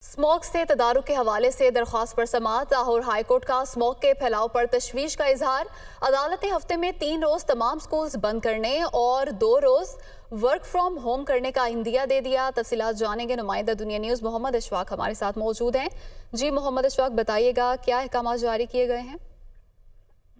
Smog से तदारुक के हवाले से दरख्वास्त पर समाअत। लाहौर हाई कोर्ट का स्मॉग के फैलाव पर तशवीश का इजहार। अदालत ने हफ्ते में 3 रोज तमाम स्कूल्स बंद करने और 2 रोज वर्क फ्रॉम होम करने का इंदिया दे दिया। तफसीलात जानेंगे नुमाइंदा दुनिया न्यूज़ मोहम्मद अशफाक हमारे साथ मौजूद हैं। जी मोहम्मद अशफाक, बताइएगा क्या अहकाम जारी किए गए हैं?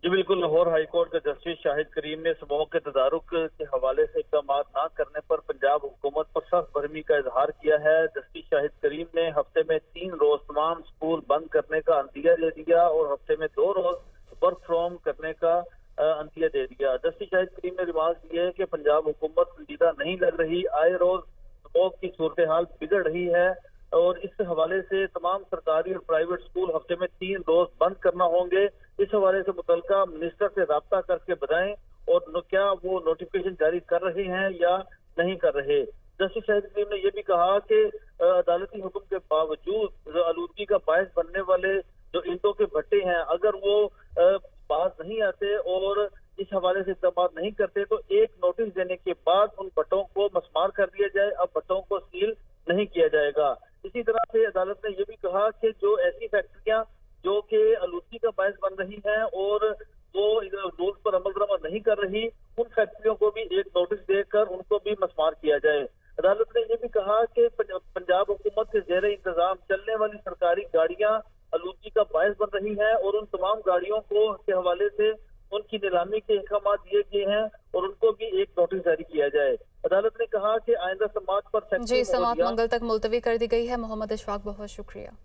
जी बिल्कुल, लाहौर हाई कोर्ट के जस्टिस शाहिद करीम ने स्मॉग के तदारुक के हवाले से इक़दाम न करने पर पंजाब हुकूमत पर सख्त बरहमी का इजहार किया है। जस्टिस शाहिद करीम ने हफ्ते में 3 रोज तमाम स्कूल बंद करने का अंदिया दे दिया और हफ्ते में 2 रोज वर्क फ्रॉम करने का अंदिया दे दिया। जस्टिस शाहिद करीम ने रिमार्क दिए है कि पंजाब हुकूमत संजीदा नहीं लग रही, आए रोज स्मॉग की सूरत हाल बिगड़ रही है और इस हवाले से तमाम सरकारी और प्राइवेट स्कूल हफ्ते में 3 रोज बंद करना होंगे। इस हवाले से मुतल्लिका मिनिस्टर से राब्ता करके बताएं और क्या वो नोटिफिकेशन जारी कर रहे हैं या नहीं कर रहे। जस्टिस शाहिद करीम ने यह भी कहा कि अदालती हुक्म के बावजूद आलूदगी का बायस बनने वाले जो ईंटों के भट्टे हैं, अगर वो पास नहीं आते और इस हवाले से इक़दाम नहीं करते तो एक नोटिस देने के बाद उन भट्टों को मस्मार कर दिया जाए। अब भट्टों को सील नहीं किया जाएगा। इसी तरह से अदालत ने यह भी कहा कि जो ऐसी फैक्ट्रियां जो कि आलूदगी का बायस बन रही हैं और वो रूल्स पर अमल दरामद नहीं कर रही, उन फैक्ट्रियों को भी एक नोटिस देकर उनको भी मस्मार किया जाए। अदालत ने यह भी कहा कि पंजाब हुकूमत के ज़ेरे इंतजाम चलने वाली सरकारी गाड़ियां आलूदगी का बायस बन रही हैं और उन तमाम गाड़ियों को के हवाले से उनकी नीलामी के अहकाम दिए गए हैं और उनको भी एक नोटिस जारी किया जाए। अदालत ने कहा कि आइंदा समाअत पर जी, समाअत मंगल तक मुलतवी कर दी गई है। मोहम्मद अशफाक, बहुत शुक्रिया।